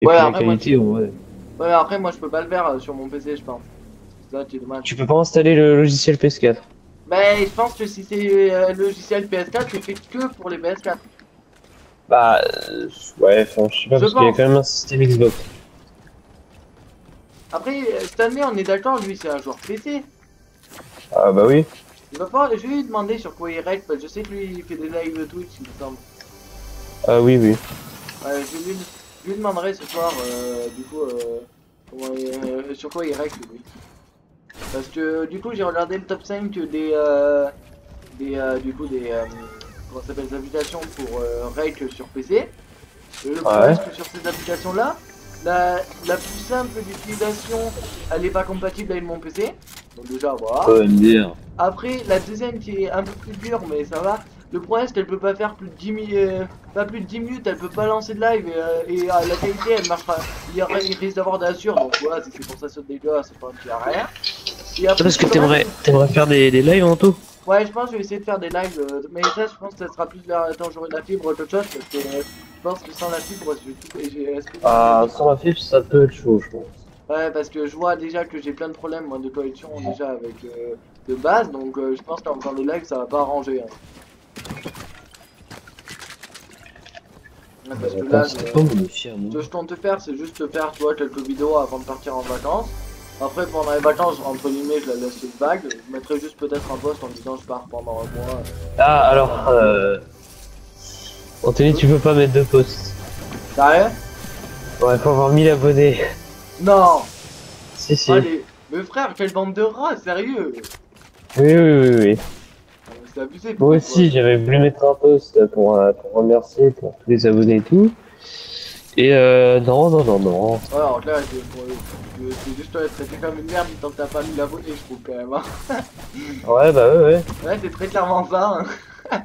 Et Ouais, puis la après, moi, qualité, ouais. ouais, après, moi, je peux pas le faire sur mon PC, je pense. Là, c'est dommage. Tu peux pas installer le logiciel PS4. Mais je pense que si c'est logiciel PS4, c'est fait que pour les PS4. Bah, ouais, enfin, je sais pas, Je parce qu'il y a pense. quand même un système Xbox. Après, Stanley, on est d'accord, lui, c'est un joueur PC. Ah, bah oui. Il va falloir, je vais lui demander sur quoi il règle, parce que je sais que lui, il fait des lives Twitch, il me semble. Ah, oui, oui. Ouais, je lui demanderai ce soir, du coup, sur quoi il règle, lui. Parce que, du coup, j'ai regardé le top 5 du coup, comment ça s'appelle, des applications pour règle sur PC. Et le problème, Ouais. c'est que sur ces applications-là, la plus simple d'utilisation, elle n'est pas compatible avec mon PC. Donc déjà, voilà. Ouais, MDR. Après, la deuxième qui est un peu plus dure, mais ça va. Le problème, c'est qu'elle peut pas faire plus de 10 minutes, pas plus de 10 minutes, elle peut pas lancer de live la qualité, elle marchera. Il risque d'avoir de la sur, donc voilà, si c'est pour ça saute des gars, c'est pas un petit rien. Et Ah, après, parce que tout le reste, t'aimerais faire des lives en tout? ouais, je pense que je vais essayer de faire des lives, mais ça, je pense que ça sera plus quand j'aurai de la fibre qu'autre chose, parce que je pense que sans la fibre, je vais tout. Est-ce que vous Ah, imaginez? sans la fibre, ça peut être chaud, je pense. Ouais, parce que je vois déjà que j'ai plein de problèmes moi, de connexion déjà avec de base, donc je pense qu'en faisant des lives, ça va pas arranger. Hein. Ouais, parce que là, C'est pas modifié, ce que moi. je compte faire, c'est juste faire, tu vois, quelques vidéos avant de partir en vacances. Après, pendant les vacances, entre guillemets, je la laisse vague. Je mettrai juste peut-être un post en disant je pars pendant un mois. Ah, alors, Anthony, tu peux pas mettre de posts. Sérieux? Ouais, faut avoir 1000 abonnés. Non! Si, si. Allez, mais frère, quelle bande de rats, sérieux! Oui, oui, oui, oui. C'est abusé, Moi pourquoi toi? aussi, j'avais voulu mettre un post pour remercier pour tous les abonnés et tout. Et non, non, non, non. Ouais, alors là, c'est juste traité comme une merde tant que t'as pas mis l'abonné, je trouve quand même. Hein. Ouais, bah ouais, ouais. Ouais, c'est très clairement ça. Hein.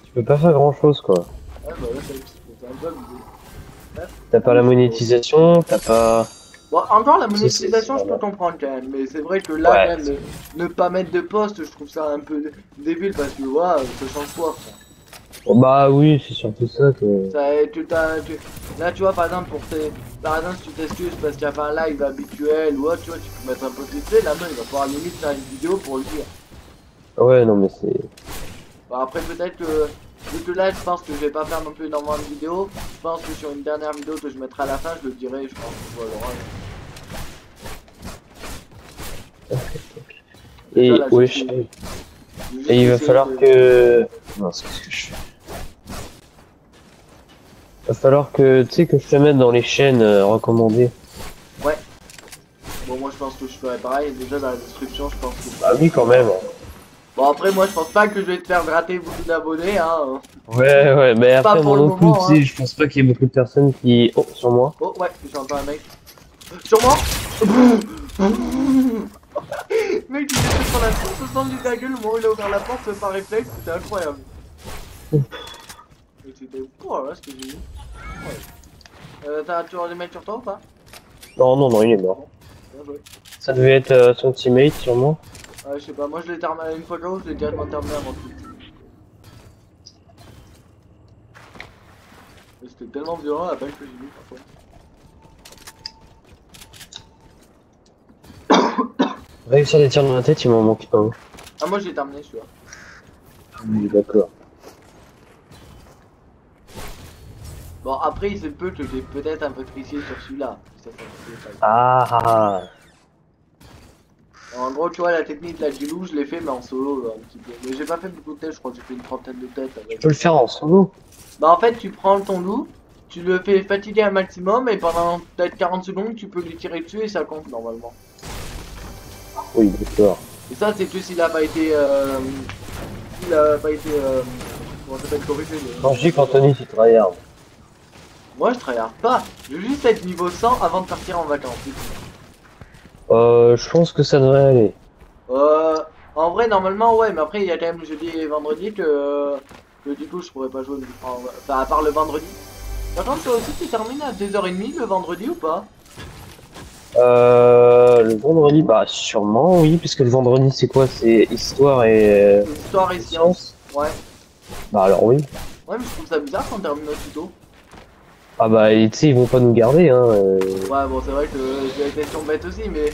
Tu peux pas faire grand chose, quoi. Ouais, bah ouais, c'est un bug. Ouais. T'as pas la monétisation, t'as pas. Bon, encore la C'est monétisation, je peux vraiment. comprendre quand même, mais c'est vrai que là, quand Ouais. même, ne pas mettre de poste, je trouve ça un peu débile parce que, voilà, ça change quoi, frère. Bon, bah oui, c'est surtout ça que. Ça, là, tu vois, par exemple, par exemple, si tu t'excuses parce qu'il y a pas un live habituel ou autre, tu vois, tu peux mettre un peu vite fait, là, non, il va falloir limite faire une vidéo pour le dire. Ouais, non, mais c'est. Bon, après, peut-être que, vu que là, je pense que je vais pas faire non plus énormément de vidéos, je pense que sur une dernière vidéo que je mettrai à la fin, je le dirai, je pense, voilà. Déjà, Et là, ouais, j'ai et il va essayé falloir de... que. Non, c'est ce que je fais. Va falloir que, tu sais, que je te mette dans les chaînes recommandées. Ouais. Bon, moi, je pense que je ferai pareil. Déjà, dans la description, je pense que... Bah oui, quand même. Bon, après, moi, je pense pas que je vais te faire gratter beaucoup d'abonnés, hein. Ouais, ouais, mais Pas après, pour moi le non plus, tu moment, hein. sais, je pense pas qu'il y ait beaucoup de personnes qui. Oh, sur moi. Oh, ouais, j'entends un mec. Sur moi. Mec, il était sur la porte, au centre de la gueule, le moment où il a ouvert la porte, par réflexe, c'était incroyable. Mais c'était fou, là, ce que j'ai vu. Ouais. T'as toujours des mecs sur toi ou pas? Non, non, non, il est mort. Bien joué. Ça devait être son teammate, sûrement. Ouais, je sais pas, moi je l'ai terminé une fois que je l'ai directement terminé avant tout. Mais c'était tellement violent la balle que j'ai vu parfois. Réussir des tirs dans la tête, il m'en manque un. Ah, moi j'ai terminé celui-là. Oui, d'accord. Bon, après il se peut que j'ai peut-être un peu triché sur celui-là. Ça, Ah, ah, ah. en gros, tu vois, la technique là du loup, je l'ai fait, mais en solo un petit peu. Mais j'ai pas fait beaucoup de têtes, je crois que j'ai fait une trentaine de têtes. Tu Avec... peux le faire en solo. Bah, en fait, tu prends ton loup, tu le fais fatiguer un maximum, et pendant peut-être 40 secondes, tu peux lui tirer dessus et ça compte normalement. Oui, d'accord. Et ça, c'est que s'il a pas été. S'il a pas été. Comment ça s'appelle corrigé. Quand je dis qu'Anthony, tu tryhard. Moi, je tryhard pas. Je veux juste être niveau 100 avant de partir en vacances. Je pense que ça devrait aller. En vrai, normalement, ouais, mais après, il y a quand même jeudi et vendredi que du coup, je pourrais pas jouer. Enfin, à part le vendredi. Par contre, toi aussi, tu termines à 2h30 le vendredi ou pas? Le vendredi, bah sûrement oui, puisque le vendredi c'est quoi? C'est histoire et Histoire et sciences. sciences. Ouais. Bah alors oui. Ouais, mais je trouve ça bizarre qu'on termine aussi tôt. Ah bah, tu sais, ils vont pas nous garder, hein. Ouais, bon, c'est vrai que j'ai la question bête aussi, mais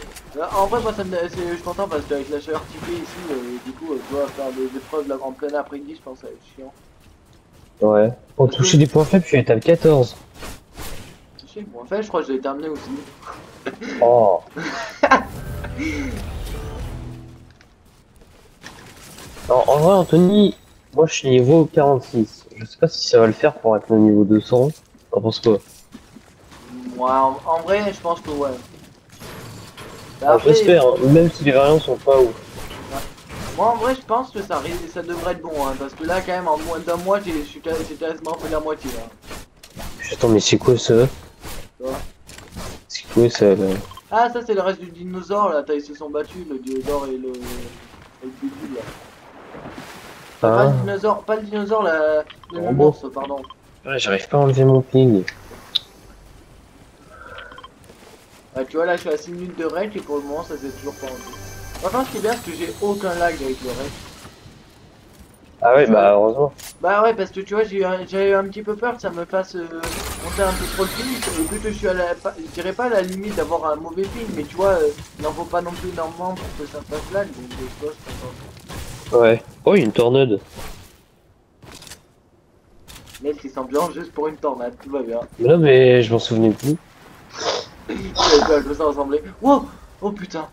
en vrai, moi, je suis content parce qu'avec la chaleur qu'il fait ici, du coup, tu vois, faire des preuves là, en plein après-midi, je pense que ça va être chiant. Ouais. Pour Parce que, toucher des points faibles, je suis à étape 14. je sais, bon, en fait, je crois que je l'ai terminé aussi. Oh. Alors, en vrai, Anthony, moi je suis niveau 46. Je sais pas si ça va le faire pour être au niveau 200. T'en penses quoi? Moi, en vrai, je pense que ouais. Bah, Enfin, après, j'espère, hein, même si les variants sont pas ouf. ouais. Moi, en vrai, je pense que ça devrait être bon, hein, parce que là, quand même, en moins d'un mois, j'ai quasiment fait la moitié, là. Attends, mais c'est quoi ça? Tu vois. C'est quoi ça là? Ah, ça, c'est le reste du dinosaure, là, ils se sont battus, le dinosaure et le bidule, là. Enfin, Ah, pas le dinosaure, le le robot. nounours, pardon. Ouais, j'arrive pas à enlever mon ping. Ah, tu vois, là, je suis à 6 minutes de rec et pour le moment, ça s'est toujours pas rendu. Enfin, ce qui est bien, c'est que j'ai aucun lag avec le rec. Ah ouais, Tu vois, bah heureusement. bah ouais, parce que tu vois, j'ai eu un petit peu peur que ça me fasse monter un peu trop le ping. Et vu que je suis à je dirais pas à la limite d'avoir un mauvais ping, mais tu vois, il n'en faut pas non plus énormément pour que ça fasse lag. Donc, je vois, je pense. Ouais. Oh, une tornade. Mec qui s'ambiance juste pour une tornade, tout va bien. Mais non, mais je m'en souvenais plus. J'avais pas à quoi ça ressemblait. Wow! Oh putain!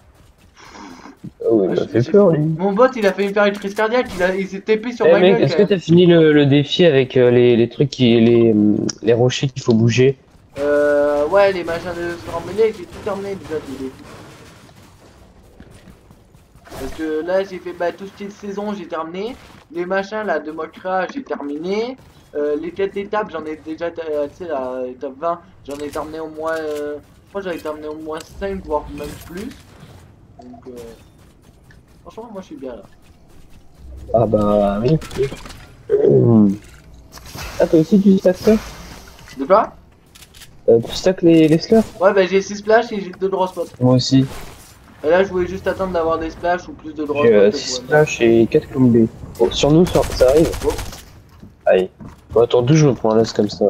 Oh, il Ah, m'a fait peur, lui. Mon bot, il a fait me faire une crise cardiaque, il s'est TP sur Eh ma mec, gueule quand est-ce que même. t'as fini le défi avec les trucs les rochers qu'il faut bouger? Ouais, les machins de se ramener, j'ai tout terminé déjà tous les défis. Parce que là, j'ai fait bah, tout ce qui est saison, j'ai terminé. Les machins là de Mokra, j'ai terminé. Les quêtes d'étape, j'en ai déjà, tu sais, la étape 20, j'en ai terminé au moins, je crois que j'avais terminé au moins 5, voire même plus. Donc, franchement, moi je suis bien là. Ah bah oui. Ah, toi aussi tu stacks ça? De quoi? Tu stacks les slurs? Ouais, bah j'ai 6 splash et j'ai 2 draw spots. Moi aussi. Et là, je voulais juste attendre d'avoir des splash ou plus de draw J'ai spots 6 pour splash et 4 combés. Bon, sur nous, ça arrive. Oh. Aïe. Bon, attends, d'où je me prends un as comme ça?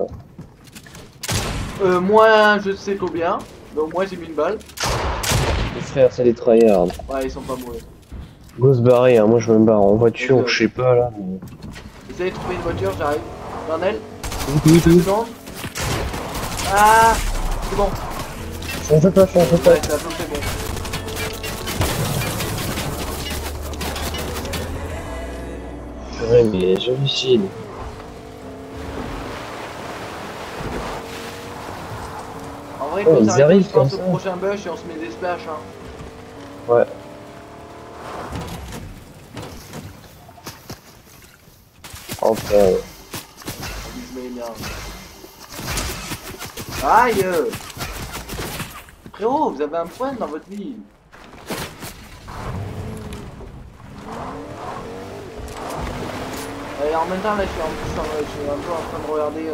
Moi, je sais combien. Donc, moi, j'ai mis une balle. Les frères, c'est des tryhards. Ouais, ils sont pas mauvais. Go se barrer, hein. Moi je me barre en voiture, Ok, je sais pas là. Mais... Essayez de trouver une voiture, j'arrive. Cornel, Oui, 2 secondes. Ah, c'est bon. change pas, change pas. Ouais, c'est à peu près bon. Ouais, mais j'hallucine. En vrai, il Oh, faut ils s'arrêter, arrivent je comme pense, au ça. prochain bush et on se met des splash. Hein. Ouais. Enfin, Je mets bien. Aïe! Frérot, vous avez un point dans votre vie. Et en même temps, là, je suis un peu en train de regarder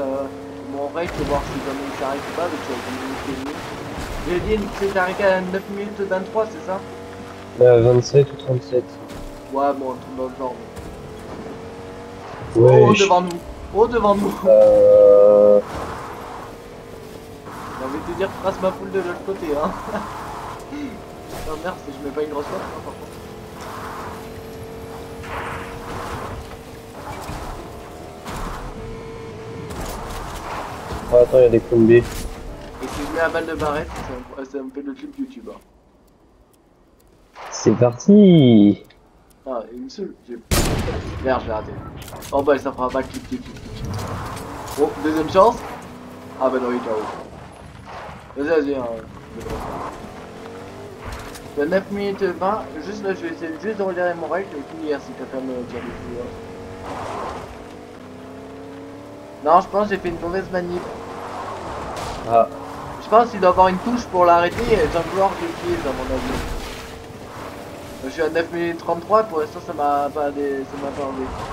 mon rate pour voir si jamais il s'arrête ou pas, parce que j'ai une minute et demie. J'ai dit qu'il s'est arrêté à 9 minutes 23, c'est ça? là, 27 ou 37. Ouais, bon, un truc dans le genre. Ouais, Oh, devant nous! Oh, devant nous! J'ai envie de te dire, trace ma poule de l'autre côté, hein. Oh merde, si je mets pas une grosse note, hein, par contre. Oh, attends, il y a des combés. Et si je mets la balle de barrette, ça me fait le clip YouTube. Hein. C'est parti. Ah, une seule. Merde, j'ai raté. Oh bah, ça fera pas clip, clip, clip. Oh, deuxième chance. Ah bah non, il est KO. Vas-y, hein. Il y a 9 minutes 20. Juste là, je vais essayer juste de regarder mon règle et puis si quelqu'un me tire dessus. Non, je pense que j'ai fait une mauvaise manip. Ah, Je pense qu'il doit avoir une touche pour l'arrêter et sans vouloir l'utilise à mon avis. Je suis à 9 minutes 33, pour l'instant ça m'a pas enlevé.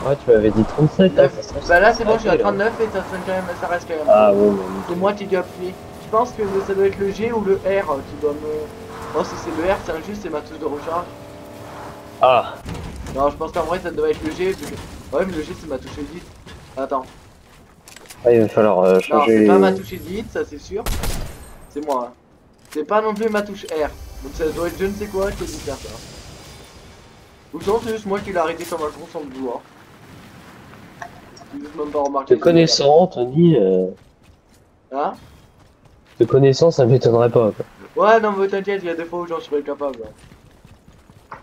ouais, tu m'avais dit 37. Hein, 9. Bah là c'est bon, je suis à 39 et ça reste quand même. Ah bon, C'est moi qui dois appuyer. Je pense que ça doit être le G ou le R qui doit me... Oh si c'est le R, c'est injuste, c'est ma touche de recharge. Ah, Non, je pense qu'en vrai ça doit être le G. Ouais, mais le G c'est ma touche edit. Attends. Ah, il va falloir Non, changer c'est les... pas ma touche edit, ça c'est sûr. C'est moi. Hein. C'est pas non plus ma touche R. Donc ça doit être je ne sais quoi qui a dû faire ça. Ou sinon c'est juste moi qui l'ai arrêté comme un con sans le vouloir. J'ai juste même pas remarqué. Te connaissant, Tony, Hein? te connaissant, ça m'étonnerait pas, quoi. Ouais, non mais t'inquiète, il y a des fois où j'en serais capable. Hein.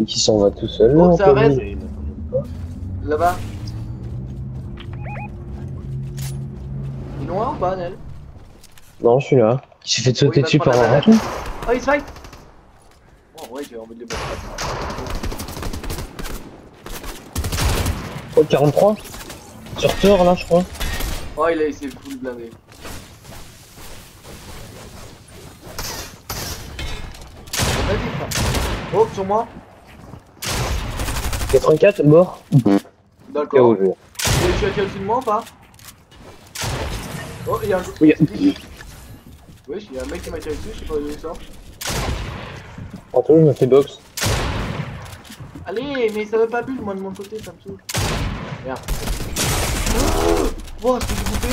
Et qui s'en va tout seul, Oh, là, ça Anthony, reste. il m'attend pas. Là-bas. Il est noir ou pas, Nel? Non, je suis là. Il s'est fait Oh, sauter il va dessus prendre par la un banane. raton. Oh, il se fight. Oh, ouais, j'ai envie de les battre. Oh, 43 sur Thor, là, je crois. Oh, il a essayé de full blindé. Vas-y, frère. Oh, sur moi. 84, mort. D'accord. KO, je veux dire. Et tu as tiré dessus de moi ou pas? Oh, il y a un... Oui. Wesh, il y a un mec qui m'a tiré dessus, je sais pas d'où il sort. Anthony, je me fais box. Allez, mais ça veut pas bulle, moi de mon côté, ça me saoule. Merde. Oh, c'est bouffé.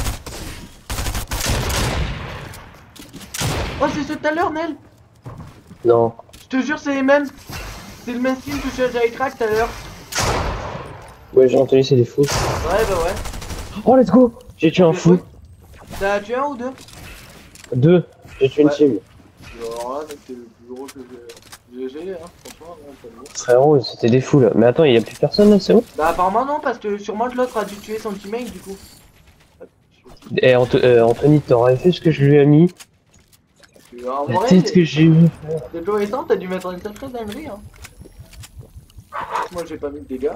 Oh, c'est ceux de tout à l'heure, Nel. Non. Je te jure, c'est les mêmes. C'est le même skin que je j'avais crack tout à l'heure. Ouais, j'ai entendu, c'est des fous. Ouais, bah ouais. Oh, let's go. J'ai tué un Bien fou. joué. T'as tué un ou deux? 2. J'ai tué une Ouais. cible. Alors là, c'est le plus gros que j'ai, hein, franchement, non, pas de mots. Frérot, c'était des fous, là. Mais attends, il y a plus personne, là, c'est bon? Bah apparemment non, parce que sûrement que l'autre a dû tuer son teammate du coup. Eh, Anthony, t'aurais fait ce que je lui ai mis. En La vrai, tête que j'ai eu. de Florissant, t'as dû mettre une sacrée dinguerie, hein. Moi j'ai pas mis de dégâts.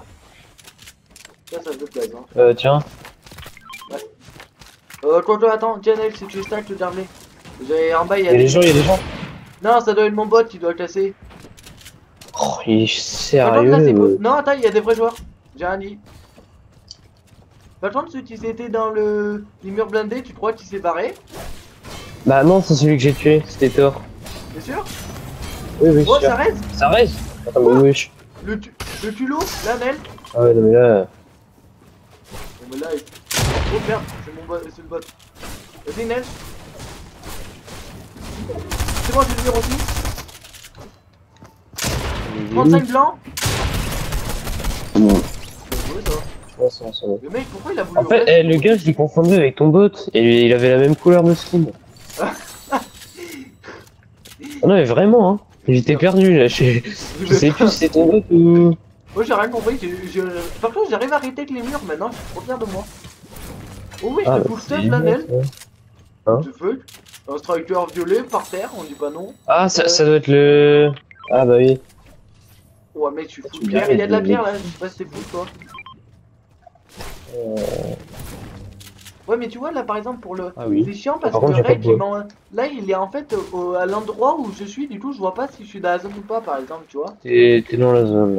Ça se plaise, hein. Tiens. Quoi, attends, tiens, Nel, si tu stack le derblé. J'ai en bas, il y Il y a des gens, il y a des gens. Non, ça doit être mon bot qui doit classer. Oh, il est Pas le temps de sérieux. classer, non, attends, il y a des vrais joueurs. J'ai rien dit. Pas le temps de ceux qui étaient dans les murs blindés, tu crois qu'il s'est barré? Bah non, c'est celui que j'ai tué, c'était Thor. T'es sûr? Oui, oui, Oh, sûr. ça reste. Ça reste. Attends, mais wesh. Le culot, là, Nel. Ah ouais, non mais là... Bon, mais là, oh merde, c'est mon bot, c'est le bot. Vas-y, Nel. C'est bon, j'ai le mur aussi. 35 blancs. Bien joué, ça. Ouais, c'est bon. Le mec, pourquoi il a voulu En fait, le gars, je l'ai confondu avec ton bot, et il avait la même couleur de skin. Ah non, mais vraiment, hein. J'étais perdu, là. Je sais plus si c'est ton bot ou... Moi, j'ai rien compris. Par contre, j'arrive à arrêter avec les murs maintenant, je suis trop fier de moi. Oh oui, je te full stuff, là, Nel. Hein? Tu fais un striker violet par terre, on dit pas non. Ah, ça doit être le... Ah bah oui. Ouais, mec, tu fous tu de pierre, me il y a de la dis- pierre là, je sais pas si c'est fou toi. Ouais, mais tu vois là par exemple pour le. Ah oui. C'est chiant parce Par que contre, le j'ai pas raid, de bois. là il est en fait à l'endroit où je suis, du coup je vois pas si je suis dans la zone ou pas par exemple, tu vois. T'es dans la zone,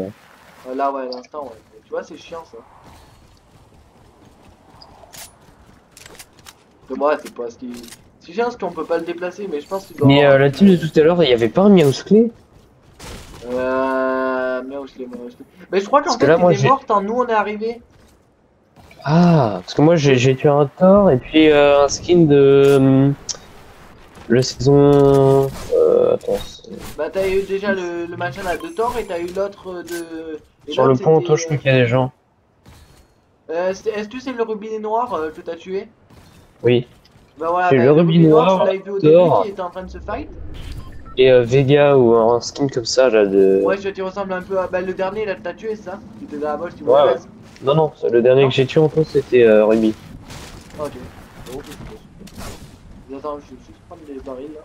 là. Là, ouais, à l'instant, ouais. Tu vois, c'est chiant ça. Mais moi, c'est pas ce qui. C'est chiant parce qu'on peut pas le déplacer, mais je pense qu'il doit. Mais la team de tout à l'heure, il y avait pas un Miaus clé? Miaously. Mais je crois qu'en Parce que fait, là, moi, il est mort quand nous on est arrivé. Ah, parce que moi j'ai tué un Thor et puis un skin de la saison. Attends, Bah, t'as eu déjà le machin là de Thor et t'as eu l'autre de. et sur le l'autre, pont c'était, auto, je crois qu'il y a des gens. Est-ce que c'est le rubis noir que t'as tué? Oui. Bah voilà, C'est bah, le rubis noir, tu l'avais vu au Thor. début qui était en train de se fight. Et Vega ou un skin comme ça là de. Ouais, tu ressembles un peu à. Bah, le dernier là que t'as tué, c'est ça? Qui était dans la bosse, tu Ouais, vois. ouais. Non, non, le dernier que j'ai tué en fait c'était Ruby. Ok. Bon, ok. Attends, je vais juste prendre les barils là.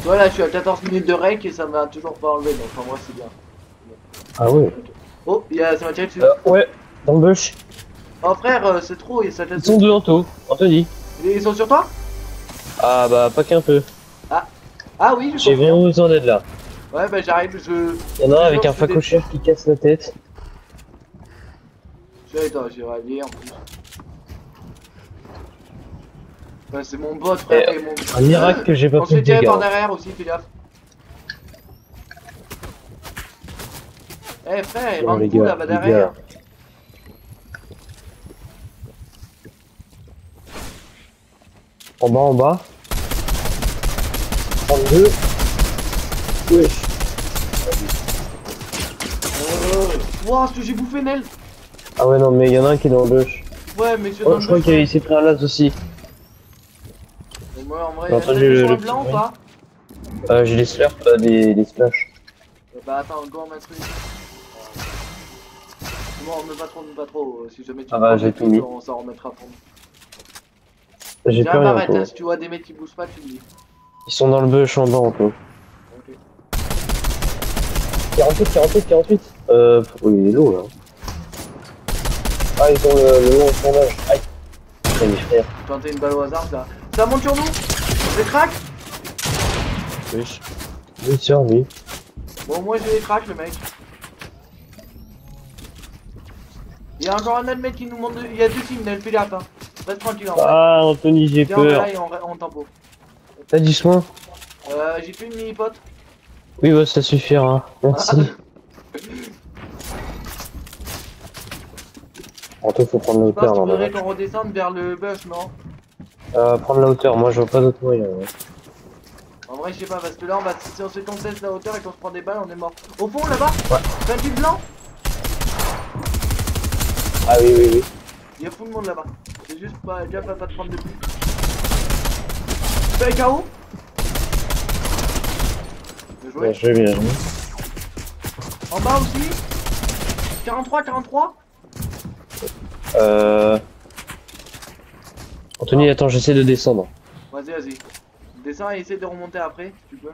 Voilà, je suis à 14 minutes de rec et ça m'a toujours pas enlevé, donc en moi c'est bien. Ah ouais. Oh, ça m'a tiré dessus. Ouais, dans le bush. Oh frère, c'est trop, ça Ils sont deux Anthony. Ils sont sur toi? Ah bah pas qu'un peu. Ah oui, je J'ai confirme. vraiment besoin d'aide là. Ouais, bah j'arrive, Il y en a un avec je un fais des- facochère qui casse la tête. Je suis avec toi, j'ai rallié en plus. Bah, c'est mon bot, frère. Et mon... Un miracle que j'ai pas On se pris fait de tirer dégâts. par derrière aussi, fais gaffe. Eh frère, il Non, rentre les où gars, là-bas les derrière? gars. En bas. 32. Wesh. Wouah, ce que j'ai bouffé, Nel! Ah ouais, non, mais il y en a un qui est dans le bush. Ouais, mais c'est Oh, dans je le crois bush, qu'il s'est pris un las aussi. Et moi, en vrai, J'ai t'as entendu des le soins blancs ou petit pas? J'ai des slurps, des splash. Bah attends, go en mettre une. Moi, on me pas trop. Si jamais tu Ah bah, prends j'ai des tout mis. pics, on s'en remettra pour nous. J'ai J'ai plus un rien, barrette, quoi. hein, si tu vois des mecs qui bougent pas, tu me dis. Ils sont dans le bush en bas, en tout. Ok. 48. Oui, il est lourd, là. Ah, ils ont le long sondage. Aïe. Putain, mes frères. Tenter une balle au hasard, ça. Ça monte sur nous! Les cracks! Wesh. Oui, sur lui. Bon, moi j'ai les cracks, le mec. Il y a encore un autre mec qui nous montre. Il y a deux teams, Nel, fais gaffe, hein. Reste tranquille en vrai. Ah, Anthony, j'ai Viens, on va peur. là et on tempo. T'as du soin? J'ai fait une mini-pote. Oui, bah, ça suffira. Merci. Anto, faut prendre la Je pense hauteur, qu'il là. faudrait qu'on redescende vers le bush, non? Prendre la hauteur, moi, je vois pas d'autre moyen. Ouais. En vrai, je sais pas, parce que là, si on se conteste la hauteur et qu'on se prend des balles, on est mort. Au fond, là-bas? Ouais. T'as un type blanc? Ah oui. Il y a fou de monde là-bas. C'est juste pas gaffe à pas te prendre de plus. Fais un KO? Bien joué. Bien joué. En bas aussi? 43. Anthony, attends, j'essaie de descendre. Vas-y. Descends et essaie de remonter après, si tu peux.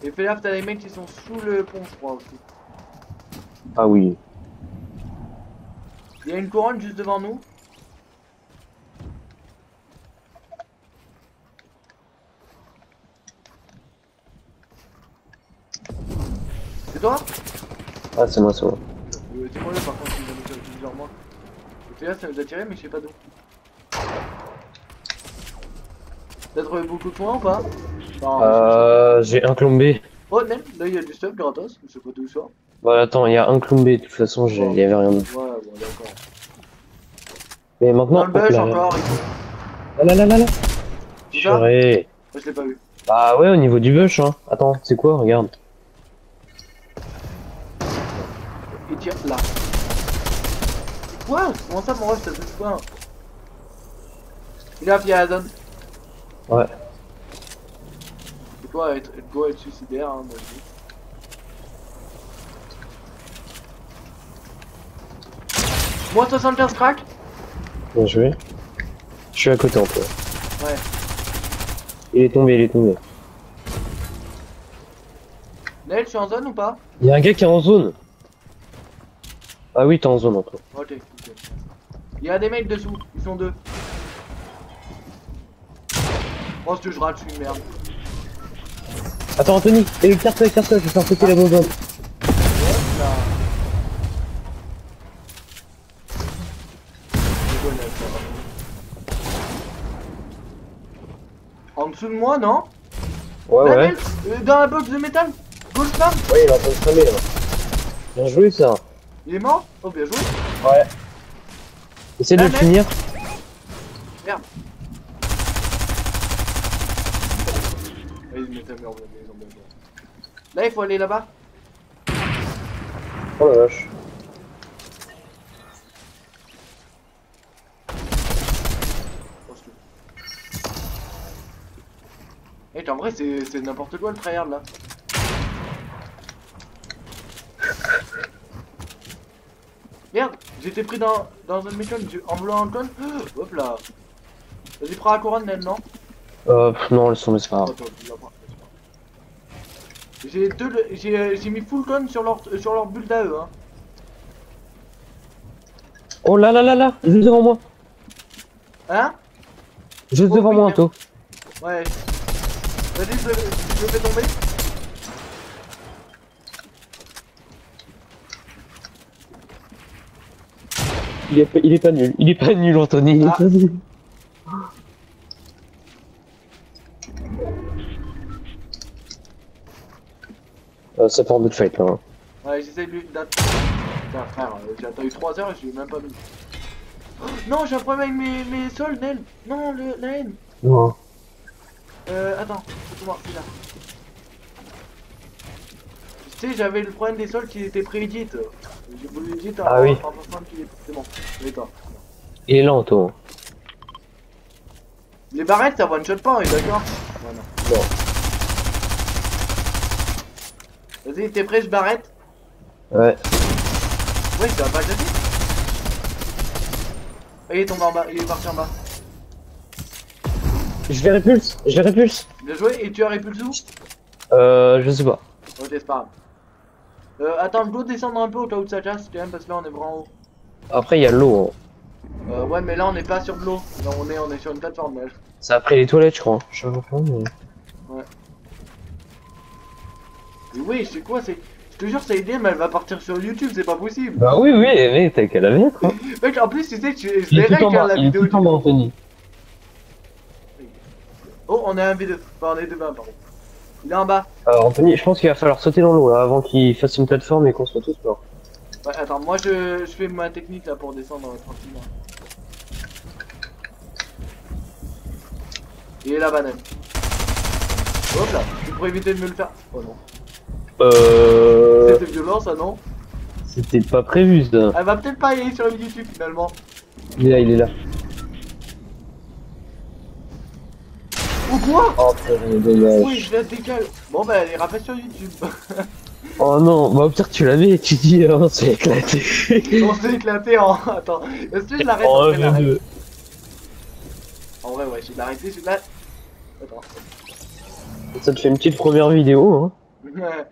Et fais gaffe, t'as les mecs qui sont sous le pont, je crois aussi. Ah oui. Il y a une couronne juste devant nous. C'est toi? Ah, c'est moi. C'est moi là par contre, il va nous tirer plusieurs mois. Et là, ça nous a tiré, mais je sais pas d'où. T'as trouvé beaucoup de points ou pas? Non, J'ai un clombé. oh, Nel, là il y a du stuff gratos, je sais pas d'où ça. Bah attends, il y a un clombé, de toute façon, il y avait rien d'autre. Ouais, bon, d'accord. Mais maintenant, Dans le bush là, encore, là. C'est ça? Purée. Moi, je l'ai pas vu. Bah ouais, au niveau du bush, hein. Attends, c'est quoi, regarde. Il tire là. Quoi? Comment ça, mon ref, ça touche pas? Il a la zone. Ouais. C'est quoi être suicidaire, hein, moi je dis. Moi 75 crack. Bien joué. Je suis à côté, en toi. Ouais. Il est tombé. Nel, je suis en zone ou pas? Il y a un gars qui est en zone. Ah oui, t'es en zone, Anto. Ok. Il y a des mecs dessous, ils sont deux. Oh, ce que je rate, je suis une merde. Attends, Anthony, et écarte-toi, je vais faire péter la bobine. Là. En dessous de moi, non? Ouais. Nel, dans la box de métal. Gauche flamme. Ouais, il est en train de se cramer, là. Bien joué, ça. Il est mort? Oh, bien joué. Ouais. Essaie de le mec. finir. Merde. Vas-y, métal merde, ils ont bien joué. Là, il faut aller là-bas. Oh la vache. En vrai, c'est n'importe quoi le tryhard là. Merde, j'étais pris dans un mécon en voulant un con. Hop là. Vas-y, prends la couronne, Nel, non? Non, laisse tomber, c'est pas grave. Attends, tu la prends. J'ai mis full con sur leur bulle à eux, hein. Oh là, juste devant moi. Hein? Juste Oh, devant oui, moi, merde. Anto. Ouais. Vas-y, je le fais tomber. Il est pas nul, Anthony. Ah. Vas-y. Ça part de fight là. Hein. Ouais, j'essaie de lui d'attendre. Putain, frère, j'ai attendu 3 heures et je l'ai même pas mis. Oh, non, j'ai un problème avec mes sols, Nel. Non, la haine. Non. Attends, faut voir, c'est là. Tu sais, j'avais le problème des sols qui étaient pré-edit. J'ai voulu edit Ah oui. C'est bon, et toi. Il est lent, toi. Les barrettes, ça one shot pas, on est d'accord? Voilà. Non. Vas-y, t'es prêt, je barrette? Ouais. Ouais, ça va pas jeter. Il est tombé en bas, il est parti en bas. Je les répulse, je les répulse. Bien joué, et tu as répulsé où? Je sais pas. Ok, c'est pas grave. Attends, je dois descendre un peu au cas où ça chasse, quand même, parce que là on est vraiment haut. Après, il y a l'eau. Hein. Ouais, mais là on n'est pas sur de l'eau. Là on est sur une plateforme. Là. C'est après les toilettes, je crois. Je sais pas pourquoi, mais... Ouais. Mais oui, c'est quoi? Je te jure, cette idée, mais elle va partir sur YouTube, c'est pas possible. Bah oui, oui, mais t'as qu'à la mettre. Hein. Mec, en plus, tu sais que je Il est verrai tout en quand bas, la il est vidéo. tout en bas, Anthony. Oh, on est un V2. Enfin, on est 2 20 pardon. Il est en bas. Alors, Anthony, je pense qu'il va falloir sauter dans l'eau là avant qu'il fasse une plateforme et qu'on soit tous morts. Ouais, attends, moi je fais ma technique là pour descendre tranquillement. Il est là-bas, même. Hop là, tu pourrais éviter de me le faire. Oh non. C'était violent ça, non? C'était pas prévu ça. Elle va peut-être pas y aller sur YouTube finalement. Il est là, il est là. Ou quoi? Oh, dommage. Oui, je la décale. Bon bah elle ira pas sur YouTube. Oh non, bah au pire tu l'avais et tu dis, oh, c'est éclaté. On s'est éclaté en... Attends, est-ce que je l'arrête Oh, après l'arrête? V2. En vrai, ouais, je vais l'arrêter, je vais la... Attends. Ça te fait une petite première vidéo, hein. Ouais.